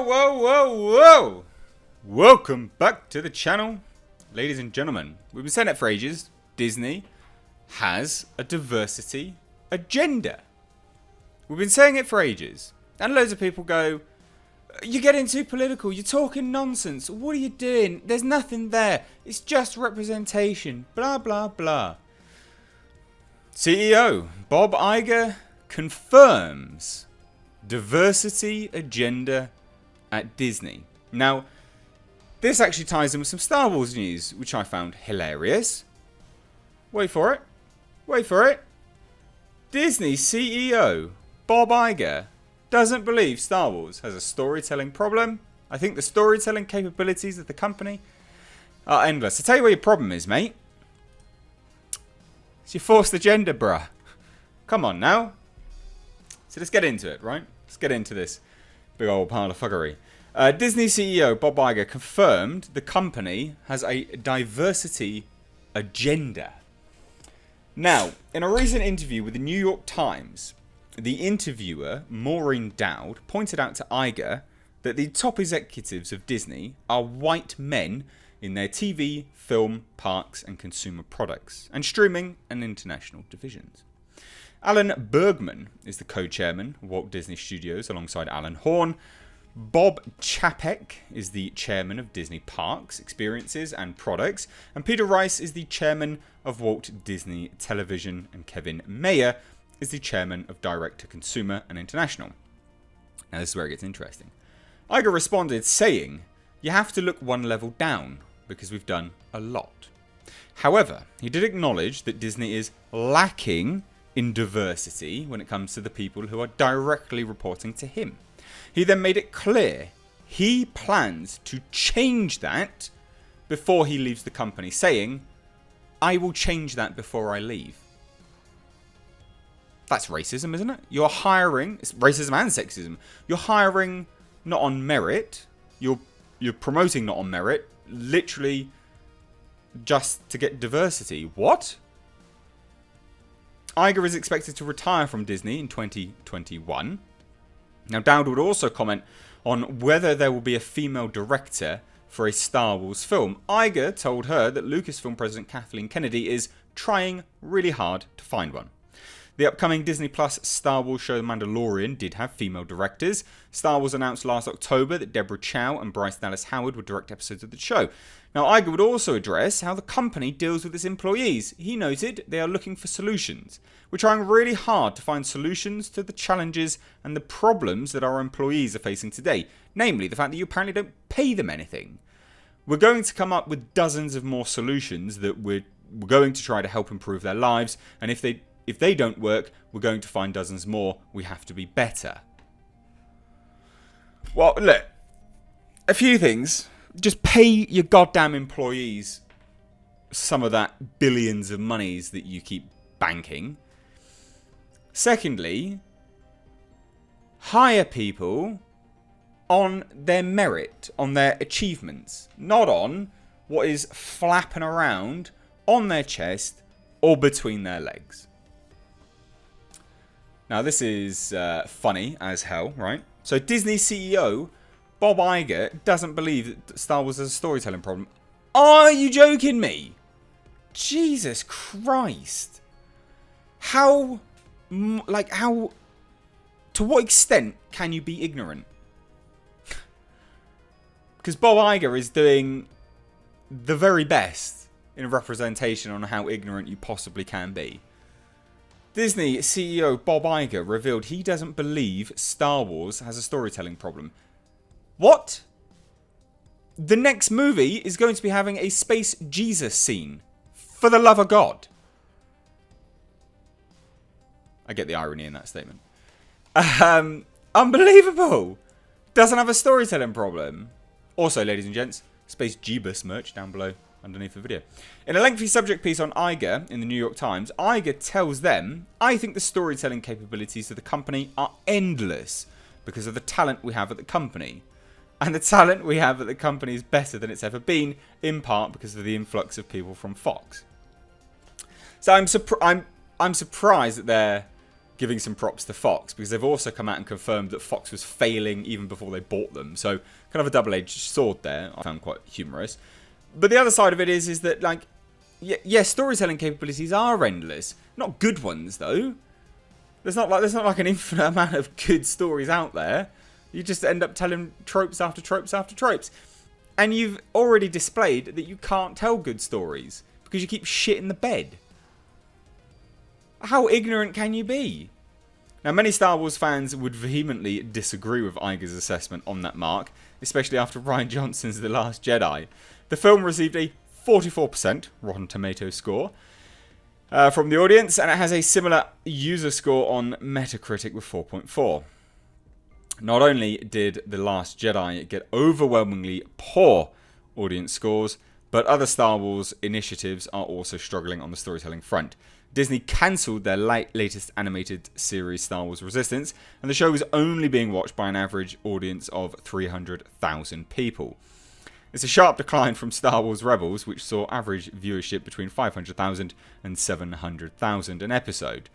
Whoa. Welcome back to the channel, ladies and gentlemen. We've been saying it for ages. Disney has a diversity agenda. We've been saying it for ages. And loads of people go, you're getting too political. You're talking nonsense. What are you doing? There's nothing there. It's just representation. Blah, blah, blah. CEO Bob Iger confirms diversity agenda at Disney. Now, this actually ties in with some Star Wars news, which I found hilarious. Wait for it. Disney CEO Bob Iger doesn't believe Star Wars has a storytelling problem. I think the storytelling capabilities of the company are endless. I'll tell you what your problem is, mate. It's your forced agenda, bruh. Come on now. So let's get into it, right? Let's get into this big old pile of fuckery. Disney CEO Bob Iger confirmed the company has a diversity agenda. Now, in a recent interview with the New York Times, the interviewer, Maureen Dowd, pointed out to Iger that the top executives of Disney are white men in their TV, film, parks and consumer products, and streaming and international divisions. Alan Bergman is the co-chairman of Walt Disney Studios alongside Alan Horn. Bob Chapek is the chairman of Disney Parks, Experiences and Products. And Peter Rice is the chairman of Walt Disney Television. And Kevin Mayer is the chairman of Direct to Consumer and International. Now this is where it gets interesting. Iger responded saying, "You have to look one level down because we've done a lot." However, he did acknowledge that Disney is lacking in diversity when it comes to the people who are directly reporting to him. He then made it clear he plans to change that before he leaves the company, saying, "I will change that before I leave." That's racism, isn't it? You're hiring, it's racism and sexism. You're hiring not on merit. You're promoting not on merit, literally just to get diversity. What? Iger is expected to retire from Disney in 2021. Now, Dowd would also comment on whether there will be a female director for a Star Wars film. Iger told her that Lucasfilm president Kathleen Kennedy is trying really hard to find one. The upcoming Disney Plus Star Wars show The Mandalorian did have female directors. Star Wars announced last October that Deborah Chow and Bryce Dallas Howard would direct episodes of the show. Now, Iger would also address how the company deals with its employees. He noted they are looking for solutions. We're trying really hard to find solutions to the challenges and the problems that our employees are facing today. Namely, the fact that you apparently don't pay them anything. We're going to come up with dozens of more solutions that we're going to try to help improve their lives. And if they don't work, we're going to find dozens more. We have to be better. Well, look, a few things. Just pay your goddamn employees some of that billions of monies that you keep banking. Secondly, hire people on their merit, on their achievements, not on what is flapping around on their chest or between their legs. Now, this is funny as hell, right? So, Disney CEO Bob Iger doesn't believe that Star Wars has a storytelling problem. Are you joking me? Jesus Christ. To what extent can you be ignorant? Because Bob Iger is doing the very best in representation on how ignorant you possibly can be. Disney CEO Bob Iger revealed he doesn't believe Star Wars has a storytelling problem. What? The next movie is going to be having a space Jesus scene. For the love of God. I get the irony in that statement. Unbelievable. Doesn't have a storytelling problem. Also, ladies and gents, Space Jeebus merch down below underneath the video. In a lengthy subject piece on Iger in the New York Times, Iger tells them, "I think the storytelling capabilities of the company are endless because of the talent we have at the company. And the talent we have at the company is better than it's ever been, in part because of the influx of people from Fox." So I'm surprised that they're giving some props to Fox, because they've also come out and confirmed that Fox was failing even before they bought them. So kind of a double-edged sword there. I found quite humorous. But the other side of it is that, like, yes, storytelling capabilities are endless. Not good ones, though. There's not like an infinite amount of good stories out there. You just end up telling tropes after tropes after tropes. And you've already displayed that you can't tell good stories because you keep shit in the bed. How ignorant can you be? Now, many Star Wars fans would vehemently disagree with Iger's assessment on that mark, especially after Rian Johnson's The Last Jedi. The film received a 44% Rotten Tomatoes score from the audience, and it has a similar user score on Metacritic with 4.4. Not only did The Last Jedi get overwhelmingly poor audience scores, but other Star Wars initiatives are also struggling on the storytelling front. Disney cancelled their latest animated series, Star Wars Resistance, and the show is only being watched by an average audience of 300,000 people. It's a sharp decline from Star Wars Rebels, which saw average viewership between 500,000 and 700,000 an episode.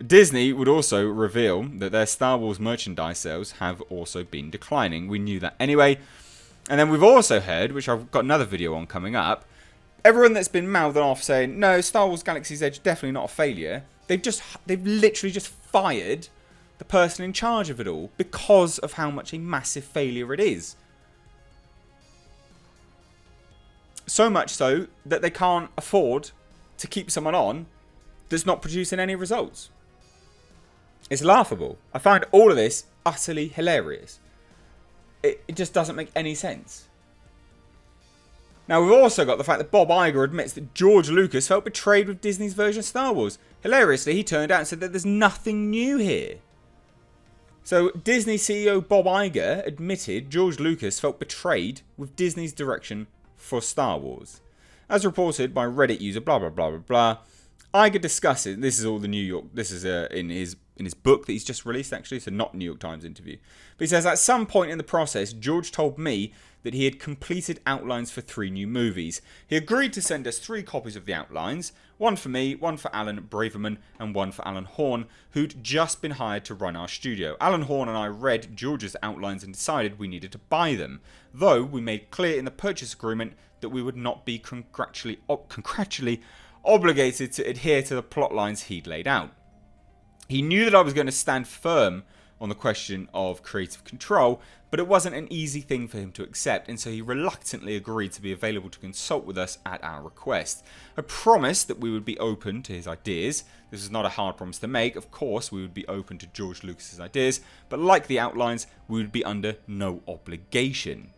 Disney would also reveal that their Star Wars merchandise sales have also been declining. We knew that anyway. And then we've also heard, which I've got another video on coming up, everyone that's been mouthing off saying, no, Star Wars Galaxy's Edge definitely not a failure. They've literally just fired the person in charge of it all because of how much a massive failure it is. So much so that they can't afford to keep someone on that's not producing any results. It's laughable. I find all of this utterly hilarious. It just doesn't make any sense. Now, we've also got the fact that Bob Iger admits that George Lucas felt betrayed with Disney's version of Star Wars. Hilariously, he turned out and said that there's nothing new here. So, Disney CEO Bob Iger admitted George Lucas felt betrayed with Disney's direction for Star Wars. As reported by Reddit user blah blah blah blah blah, Iger discusses, this is all the New York, this is in his book that he's just released actually, so not New York Times interview. But he says, at some point in the process, George told me that he had completed outlines for 3 new movies. He agreed to send us 3 copies of the outlines, one for me, one for Alan Braverman, and one for Alan Horn, who'd just been hired to run our studio. Alan Horn and I read George's outlines and decided we needed to buy them, though we made clear in the purchase agreement that we would not be contractually obligated to adhere to the plot lines he'd laid out. He knew that I was going to stand firm on the question of creative control, but it wasn't an easy thing for him to accept, and so he reluctantly agreed to be available to consult with us at our request. I promised that we would be open to his ideas. This is not a hard promise to make. Of course, we would be open to George Lucas's ideas, but like the outlines, we would be under no obligation.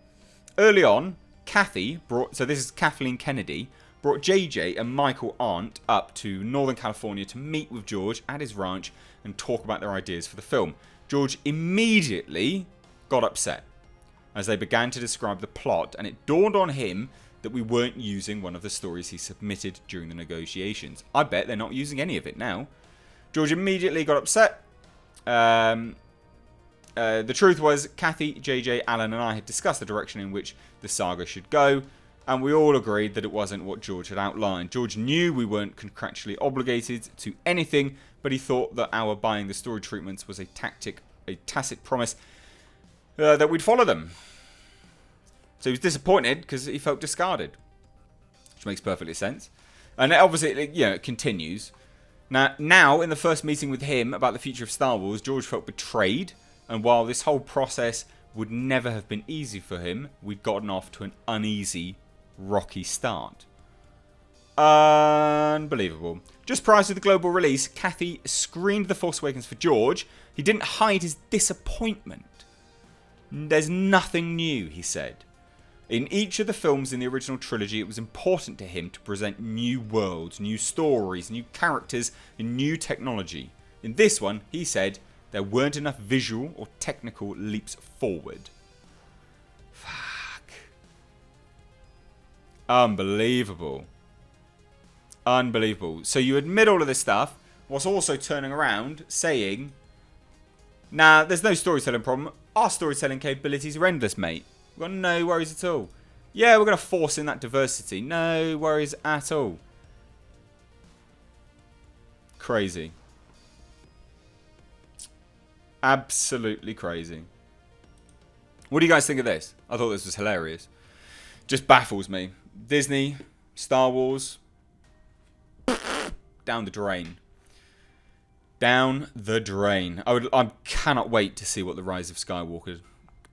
Early on, so this is Kathleen Kennedy, brought JJ and Michael Arndt up to Northern California to meet with George at his ranch and talk about their ideas for the film. George immediately got upset as they began to describe the plot, and it dawned on him that we weren't using one of the stories he submitted during the negotiations. I bet they're not using any of it now. George immediately got upset. The truth was, Kathy, JJ, Alan and I had discussed the direction in which the saga should go, and we all agreed that it wasn't what George had outlined. George knew we weren't contractually obligated to anything, but he thought that our buying the story treatments was a tacit promise that we'd follow them. So he was disappointed because he felt discarded, which makes perfectly sense. And obviously, it continues. Now, in the first meeting with him about the future of Star Wars, George felt betrayed, and while this whole process would never have been easy for him, we'd gotten off to an uneasy, rocky start. Unbelievable. Just prior to the global release, Kathy screened The Force Awakens for George. He didn't hide his disappointment. There's nothing new, he said. In each of the films in the original trilogy, it was important to him to present new worlds, new stories, new characters, and new technology. In this one, he said, there weren't enough visual or technical leaps forward. Fuck. Unbelievable. Unbelievable. So you admit all of this stuff, whilst also turning around saying, nah, there's no storytelling problem. Our storytelling capabilities are endless, mate. We've got no worries at all. Yeah, we're going to force in that diversity. No worries at all. crazy. Absolutely crazy. What do you guys think of this? I thought this was hilarious. Just baffles me. Disney, Star Wars, down the drain. Down the drain. I cannot wait to see what the Rise of Skywalker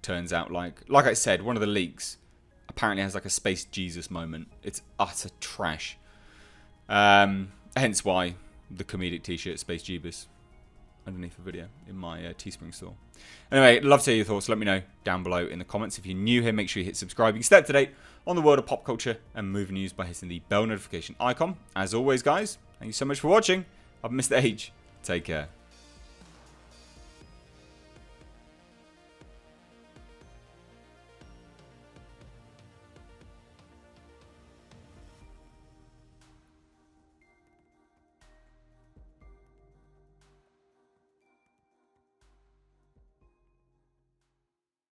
turns out like. Like I said, one of the leaks apparently has like a Space Jesus moment. It's utter trash. Hence why the comedic t-shirt Space Jeebus underneath the video in my Teespring store. Anyway, love to hear your thoughts. Let me know down below in the comments. If you're new here, make sure you hit subscribe. You can stay up to date on the world of pop culture and movie news by hitting the bell notification icon. As always, guys, thank you so much for watching. I've missed the age. Take care.